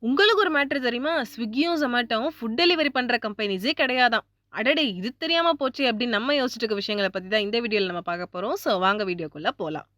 உங்களுக்கு ஒரு மேட்டர் தெரியுமா? ஸ்விக்கியும், Zomatoவும் ஃபுட் டெலிவரி பண்ற கம்பெனிஸே கிடையாதாம். அடடே! இது தெரியாம போச்சே அப்படின்னு நம்ம யோசிச்சுட்டு இருக்க விஷயங்கள பத்தி தான் இந்த வீடியோல நம்ம பார்க்க போறோம். ஸோ வாங்க வீடியோக்குள்ள போலாம்.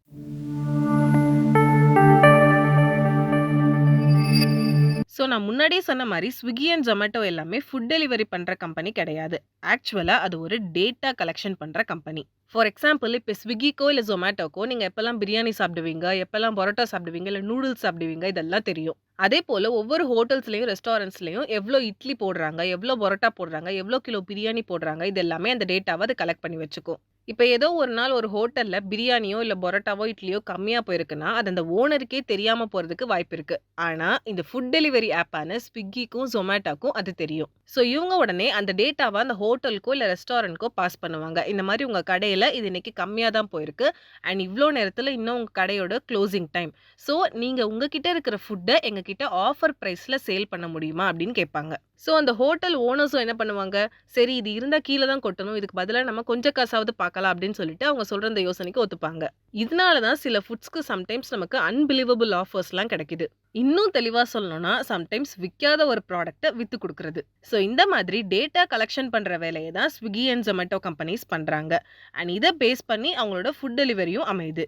ஸோ நான் முன்னாடியே சொன்ன மாரி Swiggy அண்ட் Zomato எல்லாமே ஃபுட் டெலிவரி பண்ற கம்பெனி கிடையாது. ஆக்சுவலா அது ஒரு டேட்டா கலெக்ஷன் பண்ற கம்பெனி. ஃபார் எக்ஸாம்பிள் இப்ப Swiggyக்கோ இல்ல Zomatoக்கோ நீங்க எப்பலாம் பிரியாணி சாப்பிடுவீங்க, எப்பலாம் பரோட்டா சாப்பிடுவீங்க, இல்ல நூடுல்ஸ் சாப்பிடுவீங்க இதெல்லாம் தெரியும். அதேபோல ஒவ்வொரு ஹோட்டல்ஸ்லயும், ரெஸ்டாரண்ட்ஸ்லயும் எவ்ளோ இட்லி போடுறாங்க, எவ்ளோ பரோட்டா போடுறாங்க, எவ்ளோ கிலோ பிரியாணி போடுறாங்க, இது எல்லாமே அந்த டேட்டாவ அது கலெக்ட் பண்ணி வச்சுக்கும். இப்ப ஏதோ ஒரு நாள் ஒரு ஹோட்டல்ல பிரியாணியோ, இல்ல பரோட்டாவோ, இட்லியோ கம்மியா போயிருக்குன்னா, அது அந்த ஓனருக்கே தெரியாம போறதுக்கு வாய்ப்பு இருக்கு. ஆனா, இந்த ஃபுட் டெலிவரி ஆப்பான Swiggyக்கும், Zomatoக்கும் அது தெரியும். ஸோ இவங்க உடனே அந்த டேட்டாவ அந்த ஹோட்டலுக்கோ, இல்ல ரெஸ்டாரண்ட்க்கோ பாஸ் பண்ணுவாங்க. இந்த மாரி உங்க கடையில இது இன்னைக்கு கம்மியா தான் போயிருக்கு. அண்ட் இவ்ளோ நேரத்துல இன்னும் உங்க கடையோட க்ளோசிங் டைம். ஸோ நீங்க உங்ககிட்ட இருக்கிற ஃபுட்ட எங்ககிட்ட ஆஃபர் பிரைஸ்ல சேல் பண்ண முடியுமா? அப்படின்னு கேட்பாங்க. ஸோ அந்த ஹோட்டல் ஓனர்ஸும் என்ன பண்ணுவாங்க, சரி இது இருந்தா கீழ தான் கொட்டணும். இதுக்கு பதிலா நம்ம கொஞ்சம் காசாவது பார்க்கலாம் அப்படின்னு சொல்லிட்டு அவங்க சொல்ற இந்த யோசனைக்கு ஒத்துப்பாங்க. இதனால தான் சில ஃபுட்ஸ்க்கு சம்டைம்ஸ் நமக்கு அன்பிலீவபிள் ஆஃபர்ஸ்லாம் கிடைக்குது. இன்னும் தெளிவா சொல்லணும்னா, சம்டைம்ஸ் விக்காத ஒரு ப்ராடக்ட்ட வித்து குடுக்குறது. ஸோ இந்த மாதிரி டேட்டா கலெக்ஷன் பண்ற வேலைய தான் Swiggy அண்ட் Zomato கம்பெனிஸ் பண்றாங்க. அண்ட் இத பேஸ் பண்ணி அவங்களோட ஃபுட் டெலிவரியும் அமையுது.